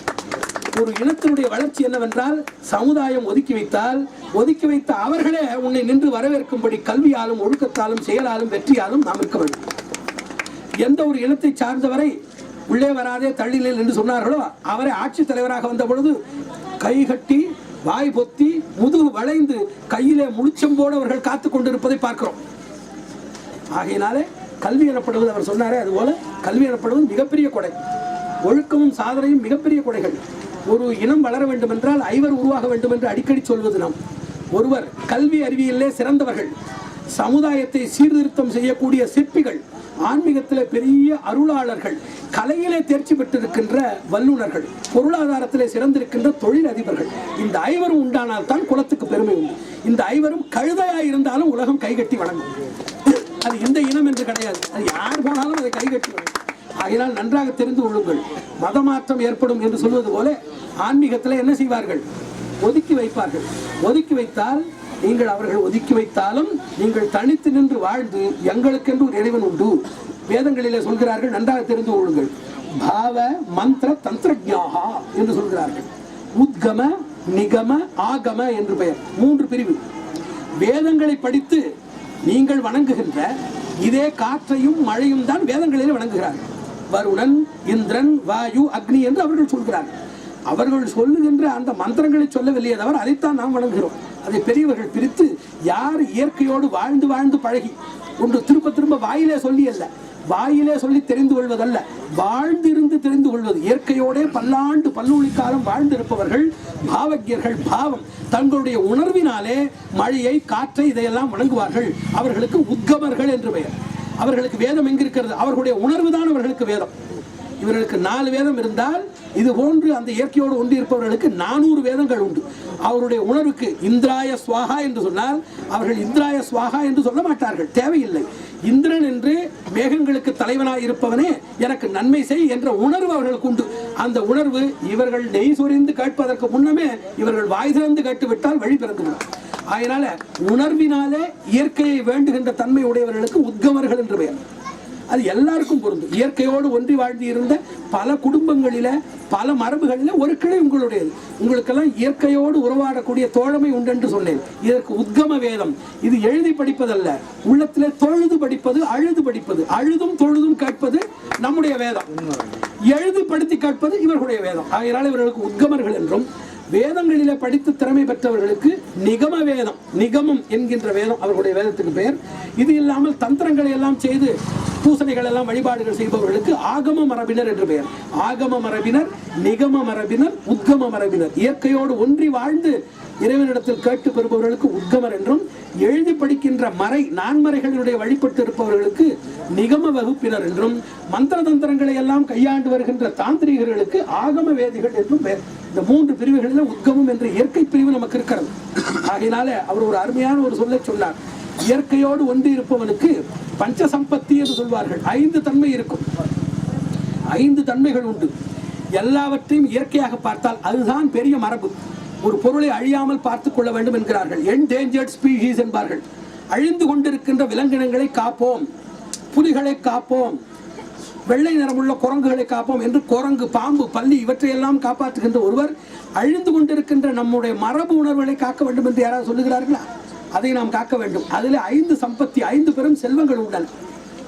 ஒரு இனத்தினுடைய வளர்ச்சி என்னவென்றால், சமுதாயம் ஒதுக்கி வைத்தால், ஒதுக்கி வைத்த அவர்களே உன்னை நின்று வரவேற்கும்படி கல்வியாலும் ஒழுக்கத்தாலும் செயலாலும் வெற்றியாலும் நாம் இருக்க வேண்டும். எந்த ஒரு இனத்தை சார்ந்தவரை உள்ளே வராதே தள்ளினில் என்று சொன்னார்களோ அவரை ஆட்சித் தலைவராக வந்த பொழுது கை கட்டி வாய் பொத்தி முதுகு வளைந்து கையிலே முழுச்சம்போடு அவர்கள் காத்துக் கொண்டிருப்பதை பார்க்கிறோம். ஆகையினாலே கல்வி எனப்படுவது, அவர் சொன்னாரே அதுபோல கல்வி எனப்படுவது மிகப்பெரிய கொடை. ஒழுக்கமும் சாதனையும் மிகப்பெரிய கொடைகள். ஒரு இனம் வளர வேண்டும் என்றால் ஐவர் உருவாக வேண்டும் என்று அடிக்கடி சொல்வது நாம். ஒருவர் கல்வி அறிவியலே சிறந்தவர்கள், சமுதாயத்தை சீர்திருத்தம் செய்யக்கூடிய சிற்பிகள், ஆன்மீகத்திலே பெரிய அருளாளர்கள், கலையிலே தேர்ச்சி பெற்றிருக்கின்ற வல்லுநர்கள், பொருளாதாரத்திலே சிறந்திருக்கின்ற தொழில் அதிபர்கள். இந்த ஐவரும் உண்டானால் தான் குலத்துக்கு பெருமை உண்டு. இந்த ஐவரும் கழுதையாய் இருந்தாலும் உலகம் கைகட்டி வணங்கும். அது இந்த இனம் என்று கிடையாது, அது யார் போனாலும் அதை கைகட்டி வணங்கும். ஆகினால் நன்றாக தெரிந்து கொள்ளுங்கள். மதமாற்றம் ஏற்படும் என்று சொல்வது போல ஆன்மீகத்தில் என்ன செய்வார்கள்? ஒதுக்கி வைப்பார்கள். ஒதுக்கி வைத்தால் நீங்கள் அவர்கள் ஒதுக்கி வைத்தாலும் நீங்கள் தனித்து நின்று வாழ்ந்து எங்களுக்கென்று ஒரு இறைவன் உண்டு. வேதங்களிலே சொல்கிறார்கள், நன்றாக தெரிந்து கொள்ளுங்கள். பாவ மந்திர தந்திரஜ்ஞாஹா என்று சொல்கிறார்கள். உத்கம நிகம ஆகம என்று பெயர். 3 பிரிவு. வேதங்களை படித்து நீங்கள் வணங்குகின்ற இதே காற்றையும் மழையும் தான் வேதங்களிலே வணங்குகிறார்கள். வருணன், இந்திரன், வாயு, அக்னி என்று அவர்கள் சொல்கிறார்கள். அவர்கள் சொல்லுகின்ற அந்த மந்திரங்களை சொல்லவில்லையே தவிர அதைத்தான் நாம் வணங்குகிறோம். அதை பெரியவர்கள் பிரித்து யார் இயற்கையோடு வாழ்ந்து வாழ்ந்து பழகி ஒன்று திரும்ப திரும்ப வாயிலே சொல்லி அல்ல, வாயிலே சொல்லி தெரிந்து கொள்வதல்ல, வாழ்ந்திருந்து தெரிந்து கொள்வது. இயற்கையோடே பல்லாண்டு பல்லூழிக்காலம் வாழ்ந்திருப்பவர்கள் பாவக்கியர்கள். பாவம் தங்களுடைய உணர்வினாலே மழையை, காற்றை இதையெல்லாம் வணங்குவார்கள். அவர்களுக்கு உத்கமர்கள் என்று பெயர். அவர்களுக்கு வேதம் எங்கிருக்கிறது? அவர்களுடைய உணர்வு தான் அவர்களுக்கு வேதம். இவர்களுக்கு 4 வேதம் இருந்தால் இது போன்று அந்த இயற்கையோடு ஒன்றி இருப்பவர்களுக்கு 400 வேதங்கள் உண்டு. அவருடைய உணர்வுக்கு இந்திராய ஸ்வாகா என்று சொன்னால் அவர்கள் இந்திராய ஸ்வாகா என்று சொல்ல மாட்டார்கள், தேவையில்லை. இந்திரன் என்று மேகங்களுக்கு தலைவனாய் இருப்பவனே எனக்கு நன்மை செய் என்ற உணர்வு அவர்களுக்கு உண்டு. அந்த உணர்வு இவர்கள் நெய் சொரிந்து கேட்பதற்கு முன்னமே இவர்கள் வாய் திறந்து கேட்டுவிட்டால் வழி பிறந்துவிடும். அதனால உணர்வினாலே இயற்கையை வேண்டுகின்ற தன்மை உடையவர்களுக்கு உத்கமர்கள் என்று பெயர். அது எல்லாருக்கும் பொருந்தும். இயற்கையோடு ஒன்றி வாழ்ந்து இருந்த பல குடும்பங்களில, பல மரபுகளில ஒரு கிளை உங்களுடையது. உங்களுக்கெல்லாம் இயற்கையோடு உறவாடக்கூடிய தோழமை உண்டு என்று சொன்னேன். இதற்கு உத்கம வேதம். இது எழுதி படிப்பதல்ல, உள்ளத்திலே தொழுது படிப்பது, அழுது படிப்பது. அழுதும் தொழுதும் கேட்பது நம்முடைய வேதம், எழுதி படித்து கேட்பது இவர்களுடைய வேதம். ஆகையால் இவர்களுக்கு உத்கமர்கள் என்றும், வேதங்களிலே படித்து திறமை பெற்றவர்களுக்கு நிகம வேதம், நிகமம் என்கின்ற வேதம் அவர்களுடைய வேதத்துக்கு பெயர். இது இல்லாமல் தந்திரங்களை எல்லாம் செய்து பூசணைகள் எல்லாம் வழிபாடுகள் செய்பவர்களுக்கு ஆகம மரபினர் என்று பெயர். ஆகம மரபினர், நிகம மரபினர், உத்கம மரபினர். இயற்கையோடு ஒன்றி வாழ்ந்து இறைவனிடத்தில் கேட்டு பெறுபவர்களுக்கு உத்கமர் என்றும், எழுதி படிக்கின்ற மறை நான்மறைகளுடைய வழிபட்டு இருப்பவர்களுக்கு நிகம வகுப்பினர் என்றும், மந்திர தந்திரங்களை எல்லாம் கையாண்டு வருகின்ற தாந்திரிகர்களுக்கு ஆகம வேதிகள் என்றும் பெயர். இந்த 3 பிரிவுகளில் உத்கமம் என்ற இயற்கை பிரிவு நமக்கு இருக்கிறது. ஆகையினால அவர் ஒரு அருமையான ஒரு சொல்லை சொன்னார். இயற்கையோடு ஒன்றி இருப்பவனுக்கு பஞ்சசம்பத்தி என்று சொல்வார்கள். 5 தன்மை இருக்கும். 5 தன்மைகள் உண்டு. எல்லாவற்றையும் இயற்கையாக பார்த்தால் அதுதான் பெரிய மரபு. ஒரு பொருளை அழியாமல் பார்த்துக் கொள்ள வேண்டும் என்கிறார்கள். என்டேஞ்சர்ட் ஸ்பீஷீஸ் என்பார்கள். அழிந்து கொண்டிருக்கின்ற விலங்கினங்களை காப்போம், புலிகளை காப்போம், வெள்ளை நிறமுள்ள குரங்குகளை காப்போம் என்று குரங்கு, பாம்பு, பல்லி இவற்றையெல்லாம் காப்பாற்றுகின்ற ஒருவர் அழிந்து கொண்டிருக்கின்ற நம்முடைய மரபு உணர்வுகளை காக்க வேண்டும் என்று யாராவது சொல்லுகிறார்களா? அதை நாம் காக்க வேண்டும். அதில் 5 சம்பத்தி, 5 பெரும் செல்வங்கள் உள்ளன.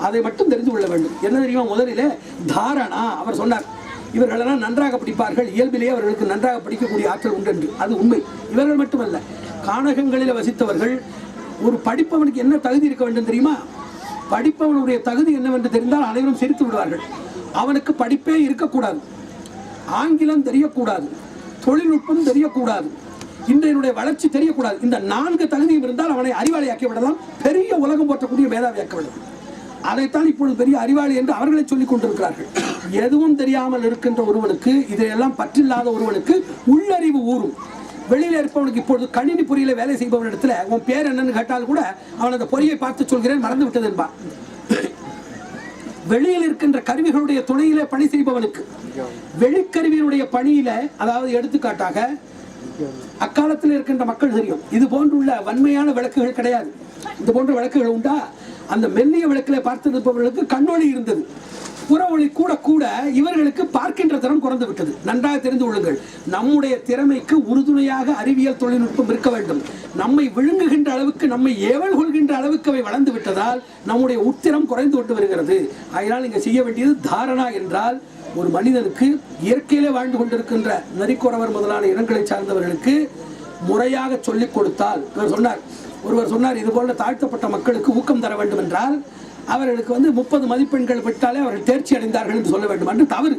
அதை மட்டும் தெரிந்து கொள்ள வேண்டும். என்ன தெரியுமா? முதலிலே தாரணா. அவர் சொன்னார், இவர்களெல்லாம் நன்றாக படிப்பார்கள், இயல்பிலேயே அவர்களுக்கு நன்றாக படிக்கக்கூடிய ஆற்றல் உண்டு என்று. அது உண்மை. இவர்கள் மட்டுமல்ல, கானகங்களில் வசித்தவர்கள். ஒரு படிப்பவனுக்கு என்ன தகுதி இருக்க வேண்டும் தெரியுமா? படிப்பவனுடைய தகுதி என்னவென்று தெரிந்தால் அனைவரும் சிரித்து விடுவார்கள். அவனுக்கு படிப்பே இருக்கக்கூடாது, ஆங்கிலம் தெரியக்கூடாது, தொழில்நுட்பம் தெரியக்கூடாது, இன்றைய வளர்ச்சி தெரியக்கூடாது. இந்த 4 தகுதியும் இருந்தால் அவனை அறிவாளியாக்கி விடலாம், பெரிய உலகம் போற்றக்கூடிய மேதாவியாக்கி விடலாம். அதைத்தான் இப்பொழுது பெரிய அறிவாளி என்று அவர்களை சொல்லிக் கொண்டிருக்கிறார்கள். எதுவும் தெரியாமல் இருக்கின்ற ஒருவனுக்கு, இதையெல்லாம் பற்றில்லாத ஒருவனுக்கு உள்ளறிவு ஊறும். வெளியில இருப்பவனுக்கு இப்பொழுது கணினி பொறியில வேலை செய்பவன் இடத்துல உன் பேர் என்னன்னு கேட்டால் கூட அவன் அந்த பொறியை பார்த்து சொல்கிறேன் மறந்து விட்டது என்பான். வெளியில் இருக்கின்ற கருவிகளுடைய துணையிலே பணி செய்பவனுக்கு. வெளிக்கருவியினுடைய பணியில, அதாவது எடுத்துக்காட்டாக அக்காலத்தில் இருக்கின்ற மக்கள் தெரியும், இது போன்றுள்ள வன்மையான விளக்குகள் கிடையாது. இது போன்ற விளக்குகள் உண்டா? அந்த மெல்லிய விளக்கிலே பார்த்திருப்பவர்களுக்கு கண்ணொளி இருந்தது, புற ஒளி கூட கூட இவர்களுக்கு பார்க்கின்ற திறன் குறைந்து விட்டது. நன்றாக தெரிந்து கொள்ளுங்கள், நம்முடைய திறமைக்கு உறுதுணையாக அறிவியல் தொழில்நுட்பம் இருக்க வேண்டும். நம்மை விழுங்குகின்ற அளவுக்கு, நம்மை ஏவல் கொள்கின்ற அளவுக்கு அவை வளர்ந்து விட்டதால் நம்முடைய உத்திரம் குறைந்து விட்டு வருகிறது. அதனால் இங்கே செய்ய வேண்டியது தாரணா என்றால், ஒரு மனிதனுக்கு இயற்கையிலே வாழ்ந்து கொண்டிருக்கின்ற நரிக்குறவர் முதலான இனங்களை சார்ந்தவர்களுக்கு முறையாக சொல்லிக் கொடுத்தால், ஒருவர் சொன்னார், இது போல தாழ்த்தப்பட்ட மக்களுக்கு ஊக்கம் தர வேண்டும் என்றால் அவர்களுக்கு 30 மதிப்பெண்கள் விட்டாலே அவர்கள் தேர்ச்சி அடைந்தார்கள் என்று சொல்ல வேண்டும் என்று தவறு.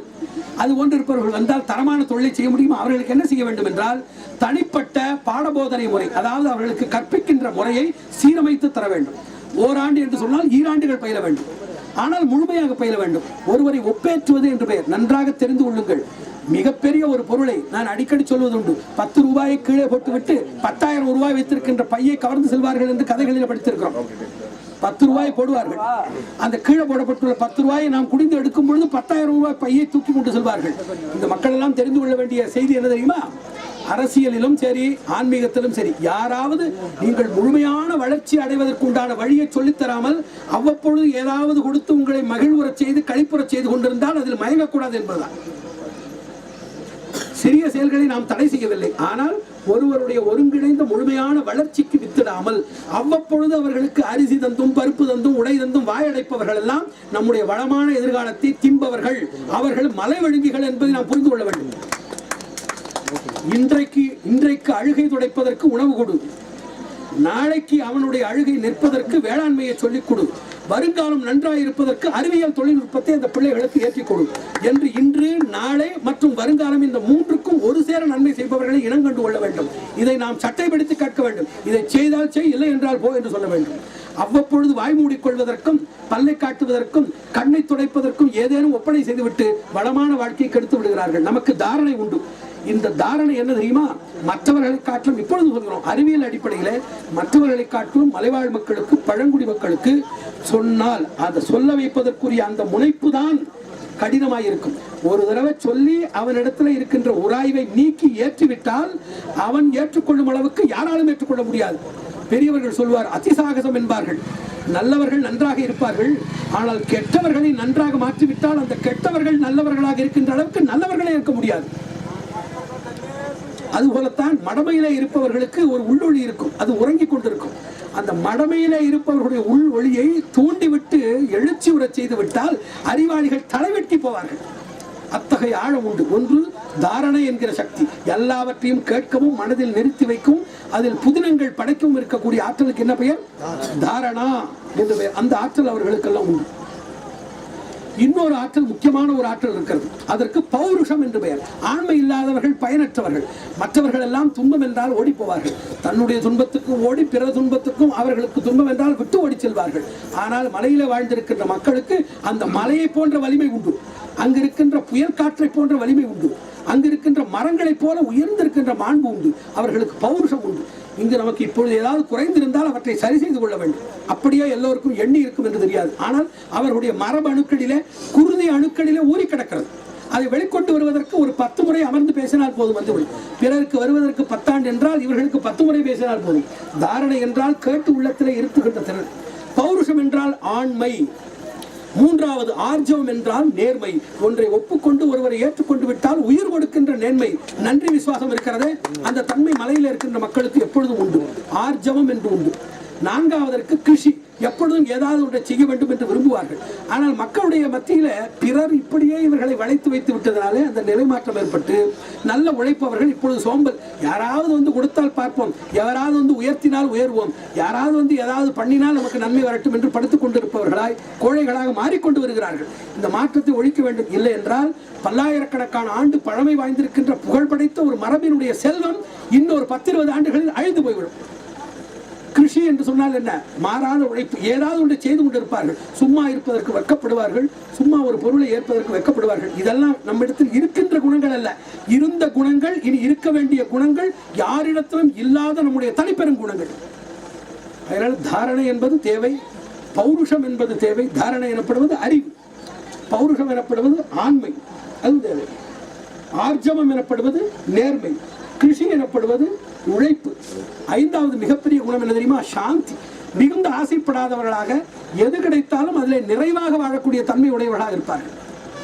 அது போன்று இருப்பவர்கள் வந்தால் தரமான தொழிலை செய்ய முடியுமா? அவர்களுக்கு என்ன செய்ய வேண்டும் என்றால், தனிப்பட்ட பாடபோதனை முறை, அதாவது அவர்களுக்கு கற்பிக்கின்ற முறையை சீரமைத்து தர வேண்டும். ஓராண்டு என்று சொன்னால் ஈராண்டுகள் பயில வேண்டும், ஆனால் முழுமையாக பயில வேண்டும். ஒருவரை ஒப்பேற்றுவது என்று பெயர். நன்றாக தெரிந்து கொள்ளுங்கள், மிகப்பெரிய ஒரு பொருளை நான் அடிக்கடி சொல்வதுண்டு, 10 ரூபாயை கீழே போட்டுவிட்டு 10,000 ரூபாய் வைத்திருக்கின்ற பையை கவர்ந்து செல்வார்கள் என்று கதைகளில் படித்திருக்கிறோம். 10 ரூபாய் போடுவார்கள், அந்த கீழே போடப்பட்டுள்ள 10 ரூபாயை நாம் குடிந்து எடுக்கும் பொழுது 10,000 ரூபாய் பையை தூக்கி கொண்டு செல்வார்கள். இந்த மக்கள் எல்லாம் தெரிந்து கொள்ள வேண்டிய செய்தி என்ன தெரியுமா? அரசியலிலும் சரி, ஆன்மீகத்திலும் சரி, யாராவது நீங்கள் முழுமையான வளர்ச்சி அடைவதற்கு உண்டான வழியை சொல்லித்தராமல் அவ்வப்பொழுது ஏதாவது கொடுத்து உங்களை மகிழ்வுறச் செய்து கழிப்புறச் செய்து கொண்டிருந்தால் அதில் மயங்கக்கூடாது என்பதுதான். சிறிய செயல்களை நாம் தடை செய்யவில்லை, ஆனால் ஒருவருடைய ஒருங்கிணைந்த முழுமையான வளர்ச்சிக்கு வித்திடாமல் அவ்வப்பொழுது அவர்களுக்கு அரிசி தந்தும் பருப்பு தந்தும் உடை தந்தும் வாயடைப்பவர்கள் எல்லாம் நம்முடைய வளமான எதிர்காலத்தை திம்பவர்கள். அவர்கள் மலை வழுங்கிகள் என்பதை நாம் புரிந்து கொள்ள வேண்டும். இன்றைக்கு அழுகை துடைப்பதற்கு உணவு கொடு, நாளைக்கு அவனுடைய அழுகை நிற்பதற்கு வேளாண்மையை சொல்லிக் கொடு, வருங்காலம் நன்றாக இருப்பதற்கு அறிவியல் தொழில்நுட்பத்தை அந்த பிள்ளைகளுக்கு ஏற்றிக் கொடு என்று இன்று, நாளை மற்றும் வருங்காலம் இந்த மூன்றுக்கும் ஒரு சேர நன்மை செய்பவர்களை இனம் கண்டு கொள்ள வேண்டும். இதை நாம் சட்டைப்படுத்தி கேட்க வேண்டும். இதை செய்தால் செய், இல்லை என்றால் போ என்று சொல்ல வேண்டும். அவ்வப்பொழுது வாய் மூடிக்கொள்வதற்கும் பல்லை காட்டுவதற்கும் கண்ணை துடைப்பதற்கும் ஏதேனும் ஒப்பனை செய்துவிட்டு வளமான வாழ்க்கையை கெடுத்து விடுகிறார்கள். நமக்கு தாரணை உண்டு. இந்த தாரணை என்ன தெரியுமா? மற்றவர்களை காட்டிலும், இப்பொழுது சொல்கிறோம், அறிவியல் அடிப்படையில் மற்றவர்களை காட்டிலும் மலைவாழ் மக்களுக்கு, பழங்குடி மக்களுக்கு சொன்னால் அதை சொல்ல வைப்பதற்குரிய அந்த முனைப்பு தான் கடினமாயிருக்கும். ஒரு தடவை சொல்லி அவனிடத்தில் இருக்கின்ற உராய்வை நீக்கி ஏற்றிவிட்டால் அவன் ஏற்றுக்கொள்ளும் அளவுக்கு யாராலும் ஏற்றுக்கொள்ள முடியாது. பெரியவர்கள் சொல்வார், அதிசாகசம் என்பார்கள். நல்லவர்கள் நன்றாக இருப்பார்கள், ஆனால் கெட்டவர்களை நன்றாக மாற்றிவிட்டால் அந்த கெட்டவர்கள் நல்லவர்களாக இருக்கின்ற அளவுக்கு நல்லவர்களே இருக்க முடியாது. அதுபோலத்தான் மடமையிலே இருப்பவர்களுக்கு ஒரு உள்ளொளி இருக்கும், அது உறங்கிக் கொண்டிருக்கும். அந்த மடமையிலே இருப்பவர்களுடைய உள் ஒளியை தூண்டிவிட்டு எழுச்சி உறச் செய்து விட்டால் அறிவாளிகள் தலைவெட்டி போவார்கள். அத்தகைய ஆழம் உண்டு. ஒன்று தாரணை என்கிற சக்தி, எல்லாவற்றையும் கேட்கவும் மனதில் நிறுத்தி வைக்கும், அதில் புதினங்கள் படைக்கவும் இருக்கக்கூடிய ஆற்றலுக்கு என்ன பெயர்? தாரணா என்று பெயர். அந்த ஆற்றல் அவர்களுக்கெல்லாம் உண்டு. இன்னொரு ஆற்றல், முக்கியமான ஒரு ஆற்றல் இருக்கிறது, அதற்கு பௌருஷம் என்று பெயர். ஆண்மை இல்லாதவர்கள் பயனற்றவர்கள். மற்றவர்கள் எல்லாம் துன்பம் என்றால் ஓடி போவார்கள், தன்னுடைய துன்பத்துக்கும் ஓடி பிற துன்பத்துக்கும், அவர்களுக்கு துன்பம் என்றால் விட்டு ஓடி செல்வார்கள். ஆனால் மலையில வாழ்ந்திருக்கின்ற மக்களுக்கு அந்த மலையை போன்ற வலிமை உண்டு, அங்கிருக்கின்ற புயல் காற்றை போன்ற வலிமை உண்டு, அங்கிருக்கின்ற மரங்களை போல உயர்ந்திருக்கின்ற மாண்பு உண்டு, அவர்களுக்கு பௌருஷம் உண்டு. இங்கு நமக்கு இப்பொழுது ஏதாவது குறைந்திருந்தால் அவற்றை சரி செய்து கொள்ள வேண்டும். அப்படியே எல்லோருக்கும் எண்ணி இருக்கும் என்று தெரியாது, ஆனால் அவர்களுடைய மரபு அணுக்களிலே, குருதி அணுக்களிலே ஊறி கிடக்கிறது. அதை வெளிக்கொண்டு வருவதற்கு ஒரு 10 முறை அமர்ந்து பேசினால் போதும் வந்துவிடும். பிறருக்கு வருவதற்கு 10 ஆண்டு என்றால் இவர்களுக்கு 10 முறை பேசினால் போதும். தாரணை என்றால் கேட்டு உள்ளத்திலே இருத்துகின்ற திறன். பௌருஷம் என்றால் ஆண்மை. மூன்றாவது ஆர்ஜவம் என்றால் நேர்மை. ஒன்றை ஒப்புக்கொண்டு ஒருவரை ஏற்றுக்கொண்டு விட்டால் உயிர் கொடுக்கின்ற நேர்மை, நன்றி விசுவாசம் இருக்கிறதே, அந்த தன்மை மலையில் இருக்கின்ற மக்களுக்கு எப்பொழுதும் உண்டு. ஆர்ஜவம் என்று உண்டு. நான்காவதற்கு கிருஷி, எப்பொழுதும் ஏதாவது ஒன்றை செய்ய வேண்டும் என்று விரும்புவார்கள். ஆனால் மக்களுடைய மத்தியில பிறர் இப்படியே இவர்களை வளைத்து வைத்து விட்டதனாலே அந்த நிலைமாற்றம் ஏற்பட்டு நல்ல உழைப்பவர்கள் இப்பொழுது சோம்பல். யாராவது வந்து கொடுத்தால் பார்ப்போம், யாராவது வந்து உயர்த்தினால் உயர்வோம், யாராவது வந்து ஏதாவது பண்ணினால் நமக்கு நன்மை வரட்டும் என்று படுத்துக் கொண்டிருப்பவர்களாய் கோழைகளாக மாறிக்கொண்டு வருகிறார்கள். இந்த மாற்றத்தை ஒழிக்க வேண்டும். இல்லை என்றால் பல்லாயிரக்கணக்கான ஆண்டு பழமை வாய்ந்திருக்கின்ற புகழ் படைத்த ஒரு மரபினுடைய செல்வம் இன்னொரு 10-20 ஆண்டுகளில் அழிந்து போய்விடும். கிருஷி என்று சொன்னால் என்ன? மாறாத உழைப்பு. ஏதாவது ஒன்று செய்து கொண்டிருப்பார்கள், சும்மா இருப்பதற்கு வெட்கப்படுவார்கள், சும்மா ஒரு பொருளை ஏற்பதற்கு வெட்கப்படுவார்கள். இதெல்லாம் நம்மிடத்தில் இருக்கின்ற குணங்கள் அல்ல, இருந்த குணங்கள், இனி இருக்க வேண்டிய குணங்கள், யாரிடத்திலும் இல்லாத நம்முடைய தனிப்பெரும் குணங்கள். அதனால் தாரணை என்பது தேவை, பௌருஷம் என்பது தேவை. தாரணை எனப்படுவது அறிவு. பௌருஷம் எனப்படுவது ஆண்மை, அது தேவை. ஆர்ஜவம் எனப்படுவது நேர்மை, கிருஷி எனப்படுவது உழைப்பு. ஐந்தாவது மிகப்பெரிய குணம் என்ன தெரியுமா? சாந்தி. மிகுந்த ஆசைப்படாதவர்களாக எது கிடைத்தாலும் அதில் நிறைவாக வாழக்கூடிய தன்மை உடையவர்களாக இருப்பார்கள்.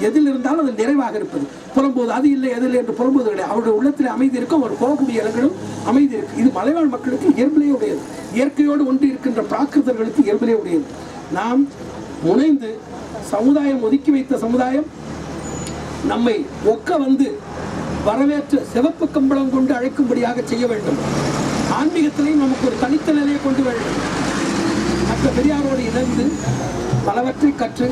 எதில் இருந்தாலும் அது நிறைவாக இருப்பது. புறம்போது அது இல்லை எது இல்லை என்று புறம்போது கிடையாது. அவருடைய உள்ளத்தில் அமைதி இருக்கும், அவர் போகக்கூடிய இடங்களும் அமைதி இருக்கு. இது மலைவாழ் மக்களுக்கு இயல்பிலே உடையது. இயற்கையோடு ஒன்று இருக்கின்ற பிராகிருதர்களுக்கு இயல்பிலே உடையது. நாம் முனைந்து சமுதாயம் ஒதுக்கி வைத்த சமுதாயம் நம்மை ஒக்க வந்து வரவேற்று சிவப்பு கம்பளம் கொண்டு அழைக்கும்படியாக செய்ய வேண்டும். ஆன்மீகத்திலையும் நமக்கு ஒரு தனித்த நிலையை கொண்டு வேண்டும். மற்ற பெரியாரோடு இணைந்து பலவற்றை கற்று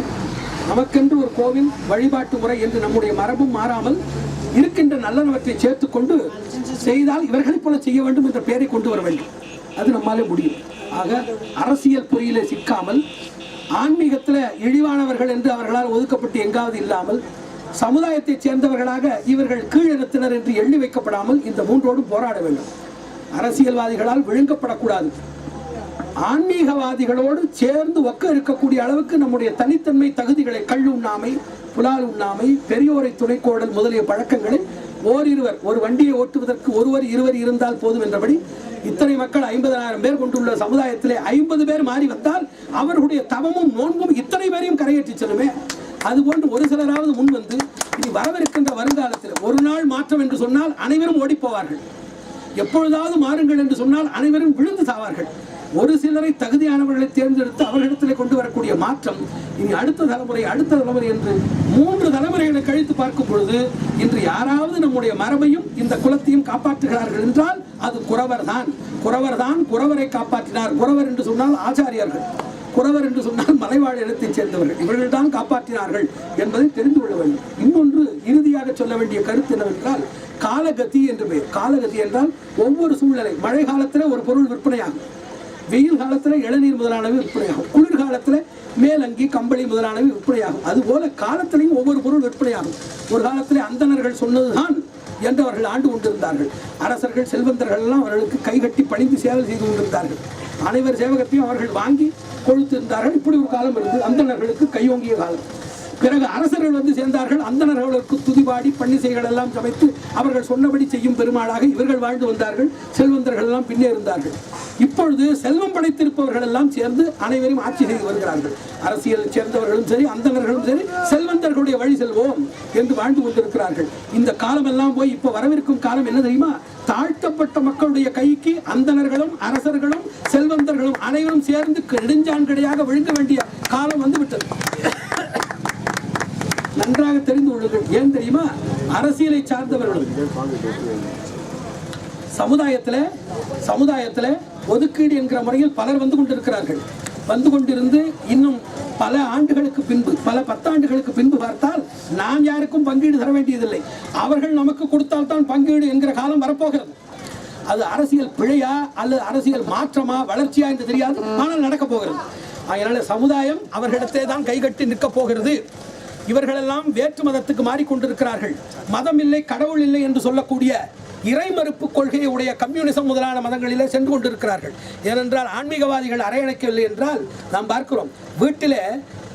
நமக்கென்று ஒரு கோவில் வழிபாட்டு முறை என்று நம்முடைய மரபும் மாறாமல் இருக்கின்ற நல்லவற்றை சேர்த்துக்கொண்டு செய்தால் இவர்களைப் போல செய்ய வேண்டும் என்ற பெயரை கொண்டு வர வேண்டும். அது நம்மாலே முடியும். ஆக அரசியல் பொறியிலே சிக்காமல், ஆன்மீகத்தில் இழிவானவர்கள் என்று அவர்களால் ஒதுக்கப்பட்டு எங்காவது இல்லாமல், சமுதாயத்தை சேர்ந்தவர்களாக இவர்கள் கீழினத்தினர் என்று எண்ணி வைக்கப்படாமல் இந்த மூன்றோடும் போராட வேண்டும். அரசியல்வாதிகளால் விழுங்கப்படக்கூடாது. ஆன்மீகவாதிகளோடு சேர்ந்து ஒக்க இருக்கக்கூடிய அளவுக்கு நம்முடைய தனித்தன்மை தகுதிகளை, கல் உண்ணாமை, புலால் உண்ணாமை, பெரியோரை துணைக்கோடல் முதலிய பழக்கங்களை ஓரிருவர், ஒரு வண்டியை ஓட்டுவதற்கு ஒருவர் இருவர் இருந்தால் போதும் என்றபடி இத்தனை மக்கள் 50,000 பேர் கொண்டுள்ள சமுதாயத்திலே 50 பேர் மாறி வந்தால் அவர்களுடைய தவமும் நோன்பும் இத்தனை பேரையும் கரையேற்றி செல்லுமே. அதுபோன்று ஒரு சிலராவது முன் வந்து இனி வரவிருக்கின்ற வருங்காலத்தில் ஒரு நாள் மாற்றம் என்று சொன்னால் அனைவரும் ஓடி போவார்கள். எப்பொழுதாவது மாறுங்கள் என்று சொன்னால் அனைவரும் விழுந்து சாவார்கள். ஒரு சிலரை தகுதியானவர்களை தேர்ந்தெடுத்து அவர்களிடத்தில் கொண்டு வரக்கூடிய மாற்றம் இனி அடுத்த தலைமுறை என்று 3 தலைமுறைகளை கழித்து பார்க்கும் பொழுது இன்று யாராவது நம்முடைய மரபையும் இந்த குலத்தையும் காப்பாற்றுகிறார்கள் என்றால் அது குறவர் தான். குறவரை காப்பாற்றினார். குறவர் என்று சொன்னால் ஆச்சாரியர்கள், குறவர் என்று சொன்னால் மலைவாழ் இடத்தைச் சேர்ந்தவர்கள், இவர்கள் தான் காப்பாற்றினார்கள் என்பதை தெரிந்து கொள்ள வேண்டும். இன்னொன்று இறுதியாக சொல்ல வேண்டிய கருத்து என்னவென்றால் காலகதி என்று பெயர். காலகதி என்றால் ஒவ்வொரு சூழ்நிலை. மழை காலத்தில் ஒரு பொருள் விற்பனையாகும், வெயில் காலத்தில் இளநீர் முதலானவை விற்பனையாகும், குளிர்காலத்தில் மேலங்கி கம்பளி முதலானவை விற்பனையாகும். அதுபோல காலத்திலையும் ஒவ்வொரு பொருள் விற்பனையாகும். ஒரு காலத்தில் அந்தணர்கள் சொன்னதுதான் என்று அவர்கள் ஆண்டு கொண்டிருந்தார்கள். அரசர்கள் செல்வந்தர்கள் எல்லாம் அவர்களுக்கு கைகட்டி பணிந்து சேவை செய்து கொண்டிருந்தார்கள். அனைவர் சேவகத்தையும் அவர்கள் வாங்கி கொழுத்திருந்தார்கள். இப்படி ஒரு காலம் இருந்து அந்தணர்களுக்கு கையோங்கிய காலம். பிறகு அரசர்கள் வந்து சேர்ந்தார்கள். அந்தணர்களுக்கு துதிபாடி பன்னிசைகள் எல்லாம் சமைத்து அவர்கள் சொன்னபடி செய்யும் பெருமாளாக இவர்கள் வாழ்ந்து வந்தார்கள். செல்வந்தர்கள் எல்லாம் பின்னே இருந்தார்கள். இப்பொழுது செல்வம் படைத்திருப்பவர்கள் எல்லாம் சேர்ந்து அனைவரும் ஆட்சி செய்து வருகிறார்கள். அரசியல் சேர்ந்தவர்களும் சரி, அந்தணர்களும் சரி, செல்வந்தர்களுடைய வழி செல்வோம் என்று வாழ்ந்து கொண்டிருக்கிறார்கள். இந்த காலம் எல்லாம் போய் இப்ப வரவிருக்கும் காலம் என்ன தெரியுமா? தாழ்த்தப்பட்ட மக்களுடைய கைக்கு அந்தணர்களும் அரசர்களும் செல்வந்தர்களும் அனைவரும் சேர்ந்து நெடுஞ்சான்கடையாக விழுங்க வேண்டிய காலம் வந்துவிட்டது. நன்றாக தெரிந்து கொள்ளுங்கள். ஏன் தெரியுமா? அரசியலை சார்ந்தவர்களும் சமுதாயத்துல ஒதுக்கீடு என்கிற முறையில் பலர் வந்து கொண்டிருக்கிறார்கள். வந்து கொண்டிருந்து இன்னும் பல ஆண்டுகளுக்கு பின்பு, பல 10 ஆண்டுகளுக்கு பின்பு பார்த்தால் நாம் யாருக்கும் பங்கீடு தர வேண்டியதில்லை, அவர்கள் நமக்கு கொடுத்தால் தான் பங்கீடு என்கிற காலம் வரப்போகிறது. அது அரசியல் பிழையா அல்லது அரசியல் மாற்றமா வளர்ச்சியா என்று தெரியாது, ஆனால் நடக்க போகிறது. அதனால சமுதாயம் அவர்களிடத்தே தான் கைகட்டி நிற்க போகிறது. இவர்களெல்லாம் வேற்று மதத்துக்கு மாறிக்கொண்டிருக்கிறார்கள். மதம் இல்லை, கடவுள் இல்லை என்று சொல்லக்கூடிய இறை மறுப்பு கொள்கையை உடைய கம்யூனிசம் முதலான மதங்களிலே சென்று கொண்டிருக்கிறார்கள். ஏனென்றால் ஆன்மீகவாதிகள் அரையணைக்கவில்லை என்றால் நாம் பார்க்கிறோம், வீட்டிலே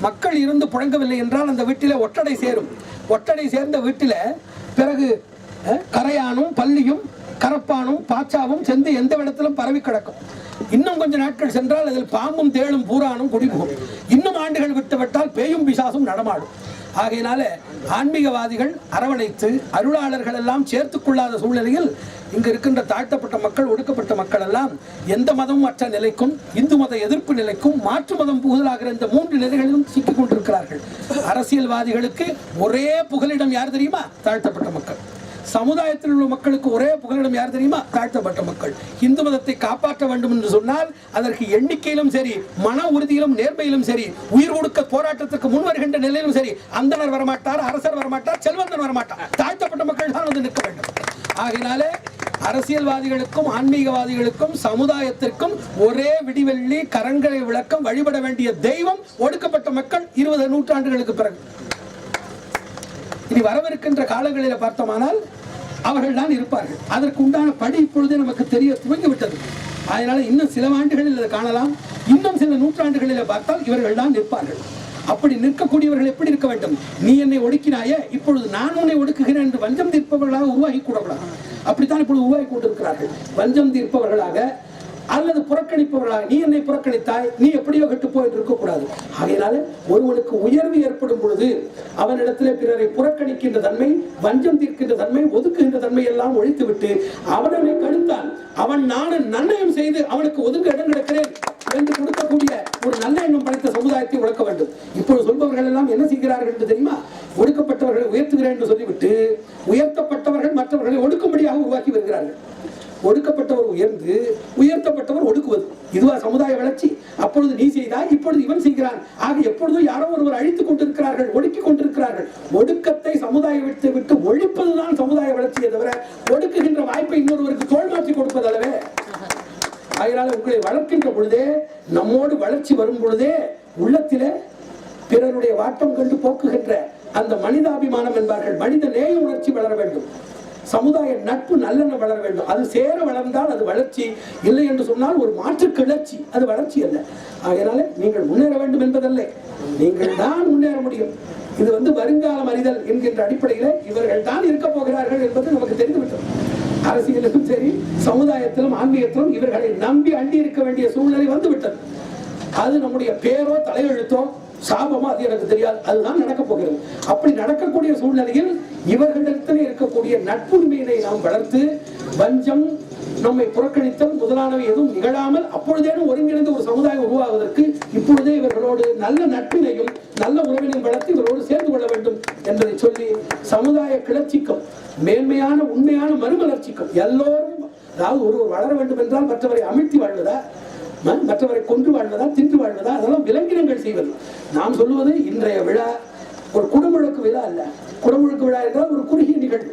மக்கள் இருந்து புழங்கவில்லை என்றால் அந்த வீட்டிலே ஒட்டடை சேரும். ஒட்டடை சேர்ந்த வீட்டிலே பிறகு கரையானும் பள்ளியும் கரப்பானும் பாச்சாவும் சென்று எந்த இடத்திலும் பரவி கிடக்கும். இன்னும் கொஞ்ச நாட்கள் சென்றால் அதில் பாம்பும் தேளும் பூரானும் குடிபுகும். இன்னும் ஆண்டுகள் விட்டுவிட்டால் பேயும் பிசாசும் நடமாடும். ஆகையினால ஆன்மீகவாதிகள் அரவணைத்து அருளாளர்கள் எல்லாம் சேர்த்துக் கொள்ளாத சூழ்நிலையில் இங்கு இருக்கின்ற தாழ்த்தப்பட்ட மக்கள், ஒடுக்கப்பட்ட மக்கள் எல்லாம் எந்த மதமும் அற்ற நிலைக்கும், இந்து மத எதிர்ப்பு நிலைக்கும், மாற்று மதம் புகழாகிற இந்த 3 நிலைகளிலும் சிக்கிக் கொண்டிருக்கிறார்கள். அரசியல்வாதிகளுக்கு ஒரே புகலிடம் யார் தெரியுமா? தாழ்த்தப்பட்ட மக்கள். சமுதாயத்தில் உள்ள மக்களுக்கு ஒரே புகலிடம் யார் தெரியுமா? தாழ்த்தப்பட்ட மக்கள். இந்து மதத்தை காப்பாற்ற வேண்டும் என்று சொன்னால் அதற்கு எண்ணிக்கையிலும் சரி, மன உறுதியிலும் நேர்மையிலும் சரி, உயிர் கொடுக்க போராட்டத்திற்கு முன் வருகின்ற நிலையிலும் சரி, அந்தனர் வரமாட்டார், அரசர் வரமாட்டார், செல்வந்தன் வரமாட்டார், தாழ்த்தப்பட்ட மக்கள் தான் வந்து நிற்க வேண்டும். ஆகையினாலே அரசியல்வாதிகளுக்கும் ஆன்மீகவாதிகளுக்கும் சமுதாயத்திற்கும் ஒரே விடிவெள்ளி கரங்களை விளக்கம் வழிபட வேண்டிய தெய்வம் ஒடுக்கப்பட்ட மக்கள் 20 நூற்றாண்டுகளுக்கு பிறகு. இனி வரவிருக்கின்ற காலங்களில் பார்த்தோமானால் அவர்கள் தான் இருப்பார்கள். அதற்கு உண்டான படி இப்பொழுதே நமக்கு தெரிய துவங்கிவிட்டது. அதனால இன்னும் சில ஆண்டுகளில் இதை காணலாம். இன்னும் சில நூற்றாண்டுகளில் பார்த்தால் இவர்கள் தான் நிற்பார்கள். அப்படி நிற்கக்கூடியவர்கள் எப்படி இருக்க வேண்டும்? நீ என்னை ஒடுக்கினாயே, இப்பொழுது நான் உன்னை ஒடுக்குகிறேன் என்று வஞ்சம் தீர்ப்பவர்களாக உருவாகி கூடக்கூடாது. அப்படித்தான் இப்பொழுது உருவாகி கொண்டிருக்கிறார்கள். வஞ்சம் தீர்ப்பவர்களாக அல்லது புறக்கணிப்பவர்களாக, நீ என்னை புறக்கணித்தாய், நீ எப்படியோ கட்டுப்போ என்று இருக்கக்கூடாது. ஆகையினால ஒருவனுக்கு உயர்வு ஏற்படும் பொழுது அவனிடத்திலே பிறரை புறக்கணிக்கின்ற தன்மை, வஞ்சம் தீர்க்கின்ற தன்மை, ஒதுக்குகின்ற தன்மை எல்லாம் ஒழித்துவிட்டு அவனை கடுத்தான், அவன் நானும் நன்னயம் செய்து அவனுக்கு ஒதுங்க இடம் கிடைக்கிறேன் என்று கொடுக்கக்கூடிய ஒரு நல்ல எண்ணம் படைத்த சமுதாயத்தை வளர்க்க வேண்டும். இப்பொழுது சொல்பவர்கள் எல்லாம் என்ன செய்கிறார்கள் என்று தெரியுமா? ஒடுக்கப்பட்டவர்களை உயர்த்துகிறேன் என்று சொல்லிவிட்டு உயர்த்தப்பட்டவர்கள் மற்றவர்களை ஒடுக்கும்படியாக உருவாக்கி வருகிறார்கள். ஒடுக்கப்பட்டவர் உயர்ந்து உயர்த்தப்பட்டவர் ஒடுக்குவது, இதுவா சமுதாய வளர்ச்சி? அப்பொழுது நீ செய்தாய், இப்பொழுது இவன் செய்கிறான். ஆக எப்பொழுதும் யாரோ ஒருவர் அழித்துக் கொண்டிருக்கிறார்கள், ஒடுக்கிக் கொண்டிருக்கிறார்கள். ஒடுக்கத்தை சமுதாயத்தை விட்டு ஒழிப்பதுதான் சமுதாய வளர்ச்சியை தவிர ஒடுக்குகின்ற வாய்ப்பை இன்னொருவருக்கு தோல் மாற்றி கொடுப்பது அல்லவே. அதனால உங்களை வளர்க்கின்ற பொழுதே, நம்மோடு வளர்ச்சி வரும் பொழுதே உள்ளத்திலே பிறருடைய வாட்டம் கண்டு போக்குகின்ற அந்த மனிதாபிமானம் என்பார்கள், மனித நேய உணர்ச்சி வளர வேண்டும். சமுதாய நட்பு நல்லெண்ணம் வளர வேண்டும். அது சேர வளர்ந்தால் அது வளர்ச்சி, இல்லை என்று சொன்னால் ஒரு மாற்று கிளர்ச்சி, அது வளர்ச்சி அல்ல. அதனால நீங்கள் முன்னேற வேண்டும் என்பதல்ல, நீங்கள் தான் முன்னேற முடியும். இது வருங்காலம் அறிதல் என்கின்ற அடிப்படையில் இவர்கள் தான் இருக்க போகிறார்கள் என்பது நமக்கு தெரிந்துவிட்டது. அரசியலிலும் சரி, சமுதாயத்திலும் ஆன்மீகத்திலும் இவர்களை நம்பி அண்டி இருக்க வேண்டிய சூழ்நிலை வந்துவிட்டது. அது நம்முடைய பேரோ தலையெழுத்தோ சாபமா அது எனக்கு தெரியாது, அதுதான் நடக்க போகிறது. அப்படி நடக்கக்கூடிய சூழ்நிலையில் இவர்களிடத்தில் இருக்கக்கூடிய நட்புரிமையினை நாம் வளர்த்து வஞ்சம், நம்மை புறக்கணித்தல் முதலானவை எதுவும் நிகழாமல் அப்பொழுதேனும் ஒருங்கிணைந்த ஒரு சமுதாயம் உருவாவதற்கு இப்பொழுதே இவர்களோடு நல்ல நட்பினையும் நல்ல உறவினையும் வளர்த்து இவரோடு சேர்ந்து கொள்ள வேண்டும் என்பதை சொல்லி, சமுதாய கிளர்ச்சிக்கும் மேன்மையான உண்மையான மறுமலர்ச்சிக்கும் எல்லோரும், அதாவது ஒருவர் வளர வேண்டும் என்றால் மற்றவரை அமிழ்த்தி வாழ்வதா, மற்றவரை கொன்று வாழ்வதா, தின்று வாழ்வதா, அதெல்லாம் விலங்கினங்கள் செய்வது. நாம் சொல்லுவது இன்றைய விழா ஒரு குடமுழுக்கு விழா அல்ல. குடமுழுக்கு விழா என்றால் ஒரு குறுகிய நிகழ்வு.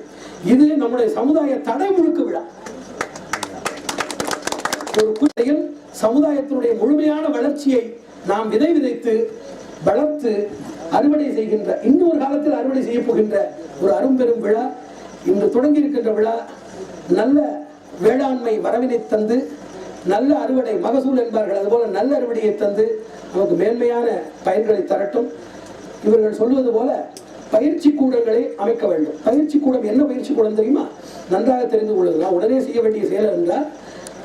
இது நம்முடைய சமுதாய தடைமுழுக்கு விழா. ஒரு குட்டையில் சமுதாயத்தினுடைய முழுமையான வளர்ச்சியை நாம் விதைத்து வளர்த்து அறுவடை செய்கின்ற, இன்னொரு காலத்தில் அறுவடை செய்ய போகின்ற ஒரு அரும்பெரும் விழா இன்று தொடங்கி இருக்கின்ற விழா. நல்ல வேளாண்மை வரவினை தந்து, நல்ல அறுவடை மகசூல் என்பார்கள், அதுபோல நல்ல அறுவடையை தந்து நமக்கு மேன்மையான பயன்களை தரட்டும். இவர்கள் சொல்வது போல பயிற்சி கூடங்களை அமைக்க வேண்டும். பயிற்சி கூடம் என்ன பயிற்சி கூடம் தெரியுமா? நன்றாக தெரிந்து கொள்ளுங்கள். உடனே செய்ய வேண்டிய செயல் என்றால்,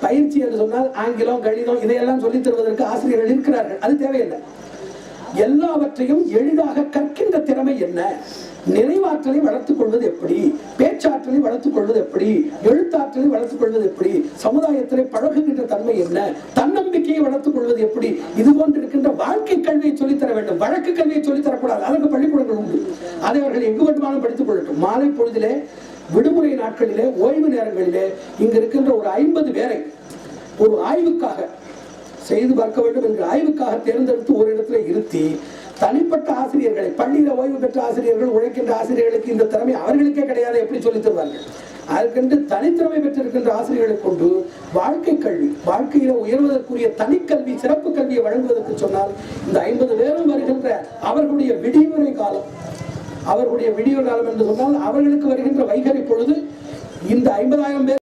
பயிற்சி என்று சொன்னால் ஆங்கிலம், கணிதம் இதையெல்லாம் சொல்லித் தருவதற்கு ஆசிரியர்கள் இருக்கிறார்கள், அது தேவையில்லை. எல்லாவற்றையும் எளிதாக கற்கின்ற திறமை என்ன, நினைவாற்றலை வளர்த்துக் கொள்வது எப்படி, பேச்சாற்றலை வளர்த்துக் கொள்வது எப்படி, எழுத்தாற்றலை வளர்த்துக் கொள்வது எப்படி, சமுதாயத்திலே பழகுகின்ற தன்மை என்ன, தன்னம்பிக்கையை வளர்த்துக் கொள்வது எப்படி, இது போன்று இருக்கின்ற வாழ்க்கை கல்வியை சொல்லித்தர வேண்டும். வழக்கு கல்வியை சொல்லித்தரக்கூடாது, அதற்கு பள்ளிக்கூடங்கள் உண்டு. அதை அவர்கள் எங்கு வேண்டுமானும் படித்துக் கொள்ளட்டும். மாலை பொழுதிலே, விடுமுறை நாட்களிலே, ஓய்வு நேரங்களிலே இங்கு இருக்கின்ற ஒரு 50 பேரை ஒரு ஆய்வுக்காக செய்து பார்க்க வேண்டும் என்று ஆய்வுக்காக தேர்ந்தெடுத்து ஒரு இடத்துல இருத்தி, தனிப்பட்ட ஆசிரியர்களை, பள்ளியில ஓய்வு பெற்ற ஆசிரியர்கள், உழைக்கின்ற ஆசிரியர்களுக்கு இந்த திறமை அவர்களுக்கே கிடையாது, எப்படி சொல்லி தருவார்கள்? அதற்கென்று தனித்திறமை பெற்றிருக்கின்ற ஆசிரியர்களை கொண்டு வாழ்க்கை கல்வி, வாழ்க்கையில உயர்வதற்குரிய தனிக்கல்வி, சிறப்பு கல்வியை வழங்குவதற்கு சொன்னால், இந்த 50 பேரும் வருகின்ற அவர்களுடைய விடிவுரை காலம், அவர்களுடைய விடிவு காலம் என்று சொன்னால் அவர்களுக்கு வருகின்ற வைகறை பொழுது இந்த 50,000 பேர்